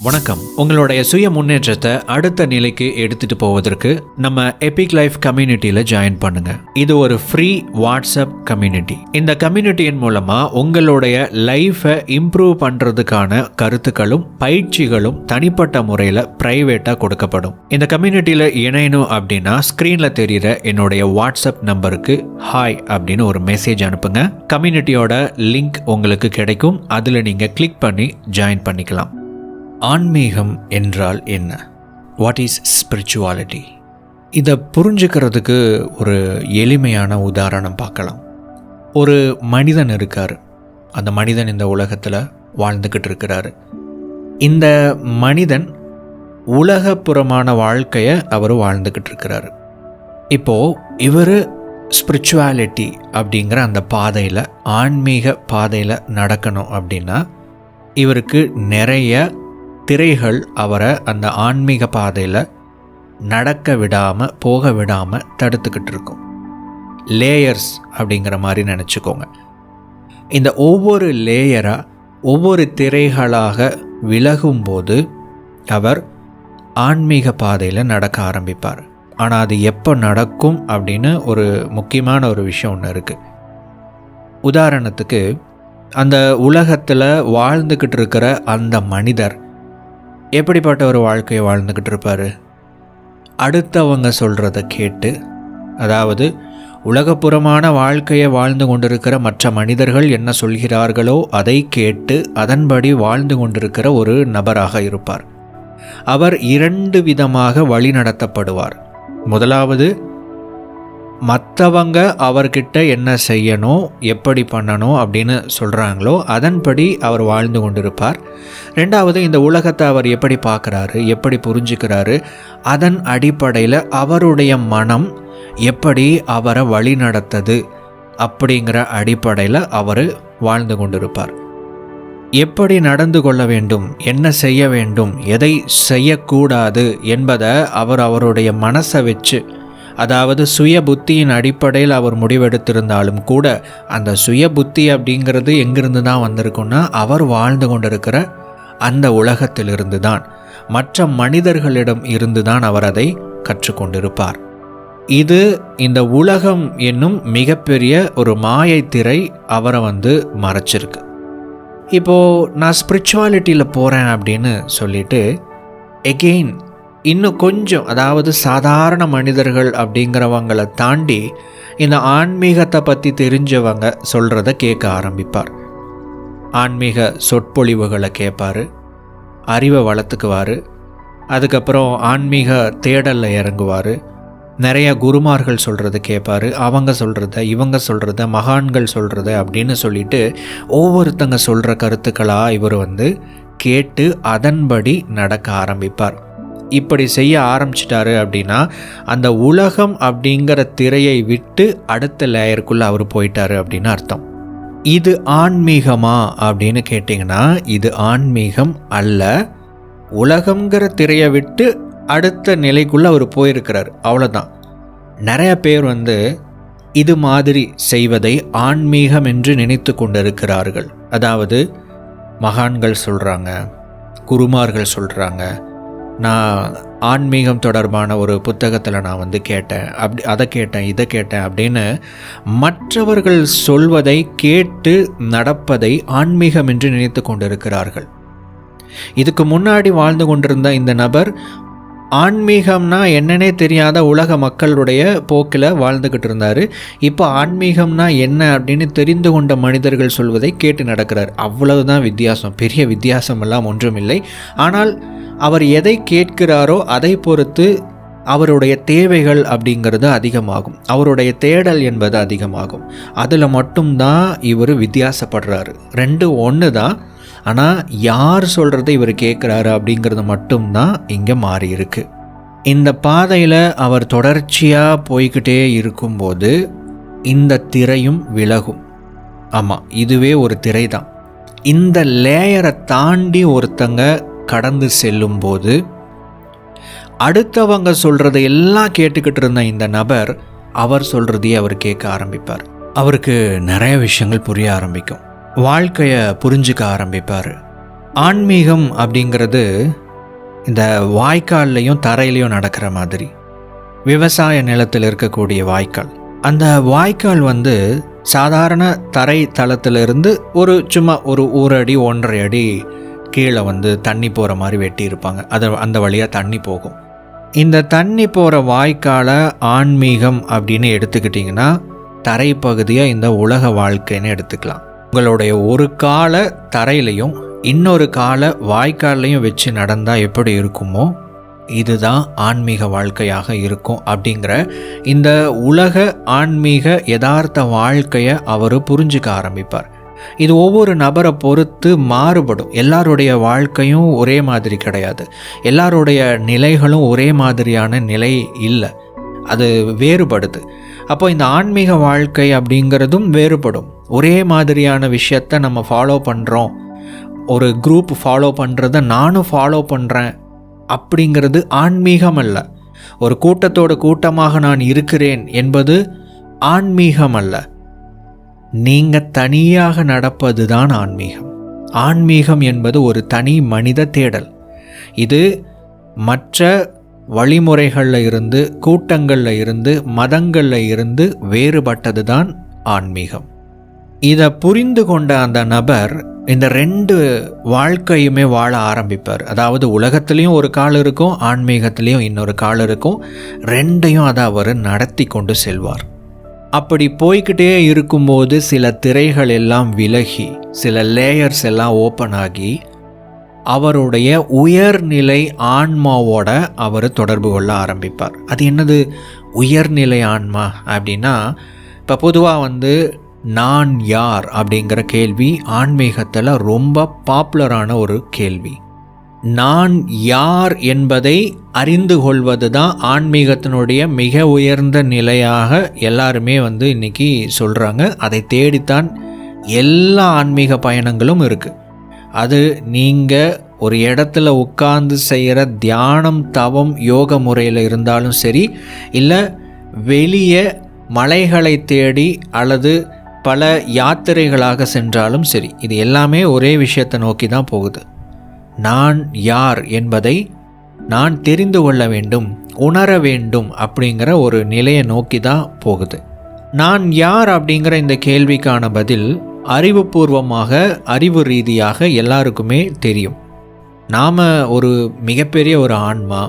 வணக்கம். உங்களுடைய சுய முன்னேற்றத்தை அடுத்த நிலைக்கு எடுத்துட்டு போவதற்கு நம்ம எபிக் லைஃப் கம்யூனிட்டியில ஜாயின் பண்ணுங்க. இது ஒரு ஃப்ரீ வாட்ஸ்அப் கம்யூனிட்டி. இந்த கம்யூனிட்டியின் மூலமா உங்களுடைய லைஃபை இம்ப்ரூவ் பண்றதுக்கான கருத்துக்களும் பயிற்சிகளும் தனிப்பட்ட முறையில் பிரைவேட்டா கொடுக்கப்படும். இந்த கம்யூனிட்டியில இணையணும் அப்படின்னா ஸ்கிரீன்ல தெரியுற என்னுடைய வாட்ஸ்அப் நம்பருக்கு ஹாய் அப்படின்னு ஒரு மெசேஜ் அனுப்புங்க. கம்யூனிட்டியோட லிங்க் உங்களுக்கு கிடைக்கும். அதுல நீங்க கிளிக் பண்ணி ஜாயின் பண்ணிக்கலாம். ஆன்மீகம் என்றால் என்ன? What is spirituality? இதை புரிஞ்சுக்கிறதுக்கு ஒரு எளிமையான உதாரணம் பார்க்கலாம். ஒரு மனிதன் இருக்கார். அந்த மனிதன் இந்த உலகத்தில் வாழ்ந்துக்கிட்டு இருக்கிறாரு. இந்த மனிதன் உலகப்புறமான வாழ்க்கையை அவர் வாழ்ந்துக்கிட்டு இருக்கிறாரு. இப்போது இவர் ஸ்பிரிச்சுவாலிட்டி அப்படிங்கிற அந்த பாதையில், ஆன்மீக பாதையில் நடக்கணும் அப்படின்னா இவருக்கு நிறைய திரைகள் அவரை அந்த ஆன்மீக பாதையில் நடக்க விடாமல், போக விடாமல் தடுத்துக்கிட்டு இருக்கும். லேயர்ஸ் அப்படிங்கிற மாதிரி நினச்சிக்கோங்க. இந்த ஒவ்வொரு லேயராக, ஒவ்வொரு திரைகளாக விலகும்போது அவர் ஆன்மீக பாதையில் நடக்க ஆரம்பிப்பார். ஆனால் அது எப்போ நடக்கும் அப்படின்னு ஒரு முக்கியமான ஒரு விஷயம் ஒன்று இருக்குது. உதாரணத்துக்கு, அந்த உலகத்தில் வாழ்ந்துக்கிட்டு இருக்கிற அந்த மனிதர் எப்படிப்பட்ட ஒரு வாழ்க்கையை வாழ்ந்துக்கிட்டு இருப்பார்? அடுத்தவங்க சொல்கிறத கேட்டு, அதாவது உலகப்புறமான வாழ்க்கையை வாழ்ந்து கொண்டிருக்கிற மற்ற மனிதர்கள் என்ன சொல்கிறார்களோ அதை கேட்டு அதன்படி வாழ்ந்து கொண்டிருக்கிற ஒரு நபராக இருப்பார். அவர் 2 விதமாக வழி நடத்தப்படுவார். முதலாவது, மற்றவங்க அவர்கிட்ட என்ன செய்யணும், எப்படி பண்ணணும் அப்படின்னு சொல்கிறாங்களோ அதன்படி அவர் வாழ்ந்து கொண்டிருப்பார். 2வது, இந்த உலகத்தை அவர் எப்படி பார்க்குறாரு, எப்படி புரிஞ்சுக்கிறாரு, அதன் அடிப்படையில் அவருடைய மனம் எப்படி அவரை வழி நடத்தது அப்படிங்கிற அடிப்படையில் அவர் வாழ்ந்து கொண்டிருப்பார். எப்படி நடந்து கொள்ள வேண்டும், என்ன செய்ய வேண்டும், எதை செய்யக்கூடாது என்பதை அவருடைய மனசை வச்சு, அதாவது சுய புத்தியின் அடிப்படையில் அவர் முடிவெடுத்திருந்தாலும் கூட அந்த சுய புத்தி அப்படிங்கிறது எங்கிருந்து தான் வந்திருக்குன்னா அவர் வாழ்ந்து கொண்டிருக்கிற அந்த உலகத்திலிருந்து தான், மற்ற மனிதர்களிடம் இருந்து தான் அவர் அதை கற்றுக்கொண்டிருப்பார். இது இந்த உலகம் என்னும் மிகப்பெரிய ஒரு மாயை திரை அவரை மறைச்சிருக்கு. இப்போது நான் ஸ்பிரிச்சுவாலிட்டியில் போகிறேன் அப்படின்னு சொல்லிட்டு எகெயின் இன்னும் கொஞ்சம், அதாவது சாதாரண மனிதர்கள் அப்படிங்கிறவங்களை தாண்டி இந்த ஆன்மீகத்தை பற்றி தெரிஞ்சவங்க சொல்கிறத கேட்க ஆரம்பிப்பார். ஆன்மீக சொற்பொழிவுகளை கேட்பார், அறிவை வளர்த்துக்குவார். அதுக்கப்புறம் ஆன்மீக தேடலில் இறங்குவார். நிறைய குருமார்கள் சொல்கிறத கேட்பார். அவங்க சொல்கிறத, இவங்க சொல்கிறத, மகான்கள் சொல்கிறத அப்படின்னு சொல்லிட்டு ஒவ்வொருத்தங்க சொல்கிற கருத்துக்களாக இவர் கேட்டு அதன்படி நடக்க ஆரம்பிப்பார். இப்படி செய்ய ஆரம்பிச்சிட்டாரு அப்படின்னா அந்த உலகம் அப்படிங்கிற திரையை விட்டு அடுத்த லேயருக்குள்ளே அவர் போயிட்டாரு அப்படின்னு அர்த்தம். இது ஆன்மீகமா அப்படின்னு கேட்டிங்கன்னா இது ஆன்மீகம் அல்ல. உலகங்கிற திரையை விட்டு அடுத்த நிலைக்குள்ளே அவர் போயிருக்கிறார், அவ்வளோதான். நிறைய பேர் இது மாதிரி செய்வதை ஆன்மீகம் என்று நினைத்து கொண்டிருக்கிறார்கள். அதாவது மகான்கள் சொல்கிறாங்க, குருமார்கள் சொல்கிறாங்க, நான் ஆன்மீகம் தொடர்பான ஒரு புத்தகத்தில் நான் கேட்டேன், அதை கேட்டேன், இதை கேட்டேன் அப்படின்னு மற்றவர்கள் சொல்வதை கேட்டு நடப்பதை ஆன்மீகம் என்று நினைத்து கொண்டிருக்கிறார்கள். இதுக்கு முன்னாடி வாழ்ந்து கொண்டிருந்த இந்த நபர் ஆன்மீகம்னா என்னன்னே தெரியாத உலக மக்களுடைய போக்கில் வாழ்ந்துக்கிட்டு இருந்தார். இப்போ ஆன்மீகம்னா என்ன அப்படின்னு தெரிந்து கொண்ட மனிதர்கள் சொல்வதை கேட்டு நடக்கிறார். அவ்வளவுதான் வித்தியாசம். பெரிய வித்தியாசமெல்லாம் ஒன்றுமில்லை. ஆனால் அவர் எதை கேட்கிறாரோ அதை பொறுத்து அவருடைய தேவைகள் அப்படிங்கிறது அதிகமாகும், அவருடைய தேடல் என்பது அதிகமாகும். அதில் மட்டும்தான் இவர் வித்தியாசப்படுறாரு. 2 ஒன்று தான். ஆனால் யார் சொல்கிறத இவர் கேட்குறாரு அப்படிங்கிறது மட்டும்தான் இங்கே மாறி இருக்கு. இந்த பாதையில் அவர் தொடர்ச்சியாக போய்கிட்டே இருக்கும்போது இந்த திரையும் விலகும். ஆமாம், இதுவே ஒரு திரை தான். இந்த லேயரை தாண்டி ஒருத்தங்க கடந்து செல்லும்போது அடுத்தவங்க சொல்கிறத எல்லாம் கேட்டுக்கிட்டு இருந்த இந்த நபர் அவர் சொல்கிறதையே அவர் கேட்க ஆரம்பிப்பார். அவருக்கு நிறைய விஷயங்கள் புரிய ஆரம்பிக்கும். வாழ்க்கையை புரிஞ்சுக்க ஆரம்பிப்பார். ஆன்மீகம் அப்படிங்கிறது இந்த வாய்க்கால்லையும் தரையிலையும் நடக்கிற மாதிரி. விவசாய நிலத்தில் இருக்கக்கூடிய வாய்க்கால், அந்த வாய்க்கால் சாதாரண தரை தளத்திலிருந்து சும்மா ஒரு அடி 1.5 அடி கீழே தண்ணி போகிற மாதிரி வெட்டியிருப்பாங்க. அந்த வழியாக தண்ணி போகும். இந்த தண்ணி போகிற வாய்க்காலை ஆன்மீகம் அப்படின்னு எடுத்துக்கிட்டிங்கன்னா தரைப்பகுதியாக இந்த உலக வாழ்க்கைன்னு எடுத்துக்கலாம். உங்களுடைய ஒரு காலை தரையிலையும் இன்னொரு காலை வாய்க்கால்லையும் வச்சு நடந்தால் எப்படி இருக்குமோ இதுதான் ஆன்மீக வாழ்க்கையாக இருக்கும் அப்படிங்கிற இந்த உலக ஆன்மீக யதார்த்த வாழ்க்கையை அவர் புரிஞ்சுக்க ஆரம்பிப்பார். இது ஒவ்வொரு நபரை பொறுத்து மாறுபடும். எல்லாருடைய வாழ்க்கையும் ஒரே மாதிரி கிடையாது. எல்லாருடைய நிலைகளும் ஒரே மாதிரியான நிலை இல்லை, அது வேறுபடுது. அப்போ இந்த ஆன்மீக வாழ்க்கை அப்படிங்கிறதும் வேறுபடும். ஒரே மாதிரியான விஷயத்தை நம்ம ஃபாலோ பண்ணுறோம், ஒரு குரூப் ஃபாலோ பண்ணுறத நானும் ஃபாலோ பண்ணுறேன் அப்படிங்கிறது ஆன்மீகம் அல்ல. ஒரு கூட்டத்தோட கூட்டமாக நான் இருக்கிறேன் என்பது ஆன்மீகம் அல்ல. நீங்கள் தனியாக நடப்பது தான் ஆன்மீகம். ஆன்மீகம் என்பது ஒரு தனி மனித தேடல். இது மற்ற வழிமுறைகளில் இருந்து, கூட்டங்களில் இருந்து, மதங்களில் இருந்து வேறுபட்டது தான் ஆன்மீகம். இதை புரிந்து கொண்ட அந்த நபர் இந்த 2 வாழ்க்கையுமே வாழ ஆரம்பிப்பார். அதாவது உலகத்துலேயும் ஒரு கால் இருக்கும், ஆன்மீகத்துலேயும் இன்னொரு கால் இருக்கும். 2ஐயும் அதை அவர் நடத்தி கொண்டு செல்வார். அப்படி போய்கிட்டே இருக்கும்போது சில திரைகள் எல்லாம் விலகி, சில லேயர்ஸ் எல்லாம் ஓப்பன் ஆகி அவருடைய உயர்நிலை ஆன்மாவோட அவர் தொடர்பு கொள்ள ஆரம்பிப்பார். அது என்னது உயர்நிலை ஆன்மா அப்படின்னா, இப்போ பொதுவாக நான் யார் அப்படிங்கிற கேள்வி ஆன்மீகத்தில் ரொம்ப பாப்புலரான ஒரு கேள்வி. நான் யார் என்பதை அறிந்து கொள்வது தான் ஆன்மீகத்தினுடைய மிக உயர்ந்த நிலையாக எல்லாருமே இன்றைக்கி சொல்கிறாங்க. அதை தேடித்தான் எல்லா ஆன்மீக பயணங்களும் இருக்குது. அது நீங்கள் ஒரு இடத்துல உட்கார்ந்து செய்கிற தியானம், தவம், யோக முறையில் இருந்தாலும் சரி, இல்லை வெளியே மலைகளை தேடி அல்லது பல யாத்திரைகளாக சென்றாலும் சரி, இது எல்லாமே ஒரே விஷயத்தை நோக்கி தான் போகுது. நான் யார் என்பதை நான் தெரிந்து கொள்ள வேண்டும், உணர வேண்டும் அப்படிங்கிற ஒரு நிலையை நோக்கி தான் போகுது. நான் யார் அப்படிங்கிற இந்த கேள்விக்கான பதில் அறிவுபூர்வமாக, அறிவு ரீதியாக எல்லாருக்குமே தெரியும். நாம் ஒரு மிகப்பெரிய ஒரு ஆன்மா,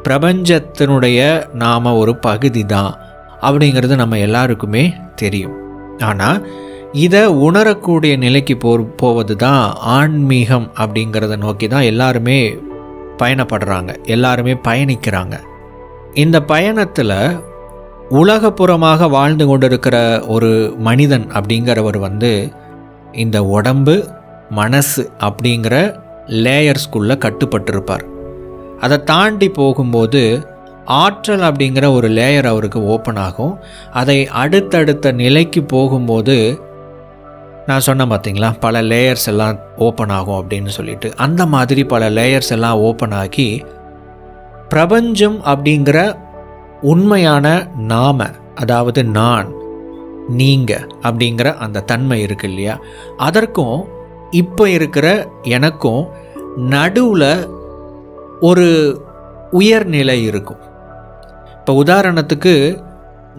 பிரபஞ்சத்தினுடைய நாம் ஒரு பகுதி தான் அப்படிங்கிறது நம்ம எல்லாருக்குமே தெரியும். ஆனால் இதை உணரக்கூடிய நிலைக்கு போவது தான் ஆன்மீகம் அப்படிங்கிறத நோக்கி தான் எல்லாருமே பயணப்படுறாங்க, எல்லாருமே பயணிக்கிறாங்க. இந்த பயணத்தில் உலகப்புறமாக வாழ்ந்து கொண்டிருக்கிற ஒரு மனிதன் அப்படிங்கிறவர் இந்த உடம்பு, மனசு அப்படிங்கிற லேயர்ஸ்குள்ளே கட்டுப்பட்டிருப்பார். அதை தாண்டி போகும்போது ஆற்றல் அப்படிங்கிற ஒரு லேயர் அவருக்கு ஓப்பன் ஆகும். அதை அடுத்தடுத்த நிலைக்கு போகும்போது நான் சொன்னேன் பார்த்தீங்களா, பல லேயர்ஸ் எல்லாம் ஓப்பன் ஆகும் அப்படின்னு சொல்லிட்டு, அந்த மாதிரி பல லேயர்ஸ் எல்லாம் ஓப்பன் ஆகி பிரபஞ்சம் அப்படிங்கிற உண்மையான நாம, அதாவது நான், நீங்கள் அப்படிங்கிற அந்த தன்மை இருக்கு இல்லையா, அதற்கும் இப்போ இருக்கிற எனக்கும் நடுவில் ஒரு உயர்நிலை இருக்கும். இப்போ உதாரணத்துக்கு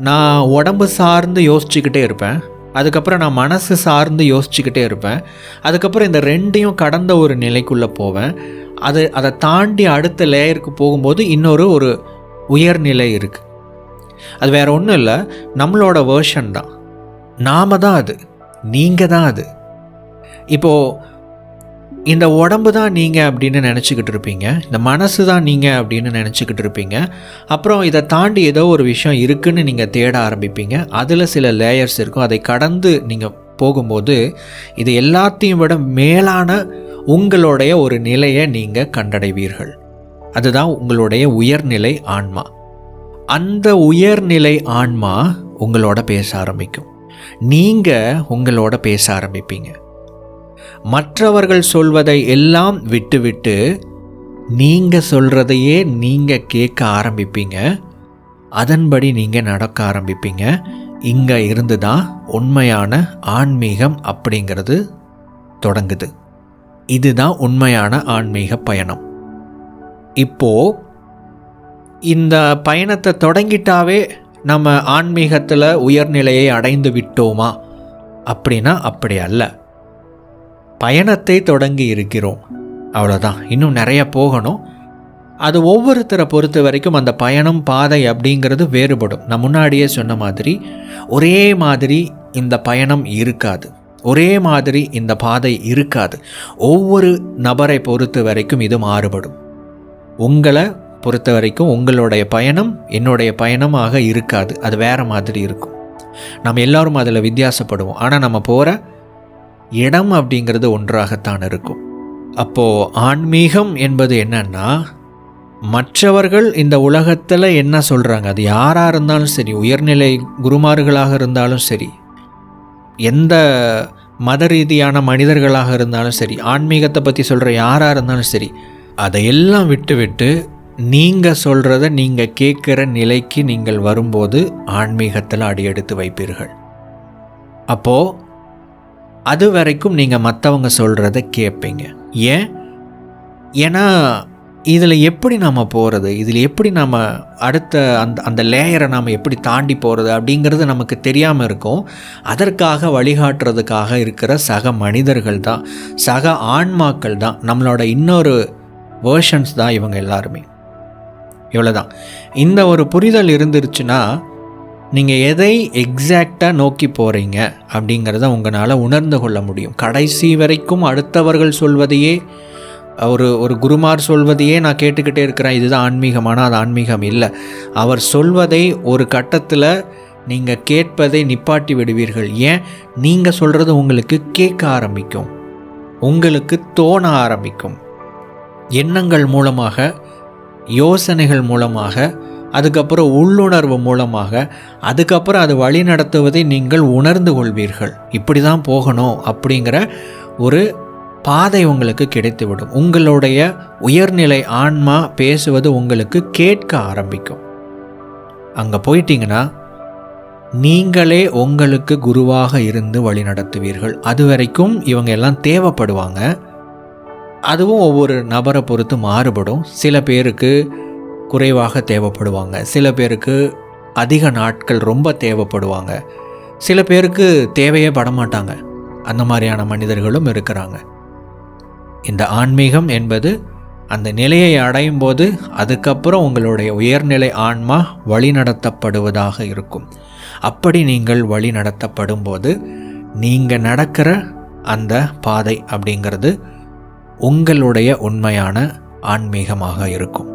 நான் உடம்பு சார்ந்து யோசிச்சுக்கிட்டே இருப்பேன், அதுக்கப்புறம் நான் மனசு சார்ந்து யோசிச்சுக்கிட்டே இருப்பேன், அதுக்கப்புறம் இந்த 2ஐயும் கடந்த ஒரு நிலைக்குள்ளே போவேன். அதை தாண்டி அடுத்த லேயருக்கு போகும்போது இன்னொரு உயர்நிலை இருக்குது. அது வேறு ஒன்றும் இல்லை, நம்மளோட வேர்ஷன் தான், நாம தான் அது, நீங்கள் தான் அது. இப்போது இந்த உடம்பு தான் நீங்கள் அப்படின்னு நினச்சிக்கிட்டு இருப்பீங்க, இந்த மனசு தான் நீங்கள் அப்படின்னு நினச்சிக்கிட்டு இருப்பீங்க. அப்புறம் இதை தாண்டி ஏதோ ஒரு விஷயம் இருக்குதுன்னு நீங்கள் தேட ஆரம்பிப்பீங்க. அதில் சில லேயர்ஸ் இருக்கும். அதை கடந்து நீங்கள் போகும்போது இது எல்லாத்தையும் விட மேலான உங்களுடைய ஒரு நிலையை நீங்கள் கண்டடைவீர்கள். அதுதான் உங்களுடைய உயர்நிலை ஆன்மா. அந்த உயர்நிலை ஆன்மா உங்களோட பேச ஆரம்பிக்கும், நீங்கள் உங்களோட பேச ஆரம்பிப்பீங்க. மற்றவர்கள் சொல்வதை எல்லாம் விட்டுவிட்டு நீங்கள் சொல்கிறதையே நீங்கள் கேட்க ஆரம்பிப்பீங்க. அதன்படி நீங்கள் நடக்க ஆரம்பிப்பீங்க. இங்கே இருந்து தான் உண்மையான ஆன்மீகம் அப்படிங்கிறது தொடங்குது. இதுதான் உண்மையான ஆன்மீக பயணம். இப்போது இந்த பயணத்தை தொடங்கிட்டாவே நம்ம ஆன்மீகத்தில் உயர்நிலையை அடைந்து விட்டோமா அப்படின்னா அப்படி அல்ல. பயணத்தை தொடங்கி இருக்கிறோம், அவ்வளோதான். இன்னும் நிறைய போகணும். அது ஒவ்வொருத்தரை பொறுத்த வரைக்கும் அந்த பயணம் பாதை அப்படிங்கிறது வேறுபடும். நான் முன்னாடியே சொன்ன மாதிரி ஒரே மாதிரி இந்த பயணம் இருக்காது, ஒரே மாதிரி இந்த பாதை இருக்காது. ஒவ்வொரு நபரை பொறுத்த வரைக்கும் இது மாறுபடும். உங்களை பொறுத்த வரைக்கும் உங்களுடைய பயணம் என்னுடைய பயணமாக இருக்காது, அது வேறு மாதிரி இருக்கும். நம்ம எல்லோரும் அதில் வித்தியாசப்படுவோம். ஆனால் நம்ம போகிற இடம் அப்படிங்கிறது ஒன்றாகத்தான் இருக்கும். அப்போது ஆன்மீகம் என்பது என்னன்னா, மற்றவர்கள் இந்த உலகத்தில் என்ன சொல்கிறாங்க, அது யாராக இருந்தாலும் சரி, உயர்நிலை குருமார்களாக இருந்தாலும் சரி, எந்த மத ரீதியான மனிதர்களாக இருந்தாலும் சரி, ஆன்மீகத்தை பற்றி சொல்கிற யாராக இருந்தாலும் சரி, அதையெல்லாம் விட்டு நீங்கள் சொல்கிறத நீங்கள் கேட்குற நிலைக்கு நீங்கள் வரும்போது ஆன்மீகத்தில் அடியெடுத்து வைப்பீர்கள். அப்போது அது வரைக்கும் நீங்கள் மற்றவங்க சொல்கிறத கேட்பீங்க. ஏன்னா இதில் எப்படி நாம் போகிறது, இதில் எப்படி நாம் அடுத்த அந்த லேயரை நாம் எப்படி தாண்டி போகிறது அப்படிங்கிறது நமக்கு தெரியாமல் இருக்கும். அதற்காக வழிகாட்டுறதுக்காக இருக்கிற சக மனிதர்கள் தான், சக ஆன்மாக்கள் தான், நம்மளோட இன்னொரு வேர்ஷன்ஸ் தான் இவங்க எல்லாருமே. இவ்வளோதான். இந்த ஒரு புரிதல் இருந்துருச்சுன்னா நீங்கள் எதை எக்ஸாக்டாக நோக்கி போகிறீங்க அப்படிங்கிறத உங்களால் உணர்ந்து கொள்ள முடியும். கடைசி வரைக்கும் அடுத்தவர்கள் சொல்வதையே, ஒரு குருமார் சொல்வதையே நான் கேட்டுக்கிட்டே இருக்கிறேன், இதுதான் ஆன்மீகமானால் அது ஆன்மீகம் இல்லை. அவர் சொல்வதை ஒரு கட்டத்தில் நீங்கள் கேட்பதை நிப்பாட்டி விடுவீர்கள். ஏன்? நீங்கள் சொல்கிறது உங்களுக்கு கேட்க ஆரம்பிக்கும், உங்களுக்கு தோண ஆரம்பிக்கும். எண்ணங்கள் மூலமாக, யோசனைகள் மூலமாக, அதுக்கப்புறம் உள்ளுணர்வு மூலமாக, அதுக்கப்புறம் அது வழி நடத்துவதை நீங்கள் உணர்ந்து கொள்வீர்கள். இப்படி தான் போகணும் அப்படிங்கிற ஒரு பாதை உங்களுக்கு கிடைத்துவிடும். உங்களுடைய உயர்நிலை ஆன்மா பேசுவது உங்களுக்கு கேட்க ஆரம்பிக்கும். அங்கே போயிட்டீங்கன்னா நீங்களே உங்களுக்கு குருவாக இருந்து வழி நடத்துவீர்கள். அது வரைக்கும் இவங்க எல்லாம் தேவைப்படுவாங்க. அதுவும் ஒவ்வொரு நபரை பொறுத்து மாறுபடும். சில பேருக்கு குறைவாக தேவைப்படுவாங்க, சில பேருக்கு அதிக நாட்கள் ரொம்ப தேவைப்படுவாங்க, சில பேருக்கு தேவையே படமாட்டாங்க. அந்த மாதிரியான மனிதர்களும் இருக்கிறாங்க. இந்த ஆன்மீகம் என்பது அந்த நிலையை அடையும் போது அதுக்கப்புறம் உங்களுடைய உயர்நிலை ஆன்மா வழி நடத்தப்படுவதாக இருக்கும். அப்படி நீங்கள் வழி நடத்தப்படும் போது நீங்கள் நடக்கிற அந்த பாதை அப்படிங்கிறது உங்களுடைய உண்மையான ஆன்மீகமாக இருக்கும்.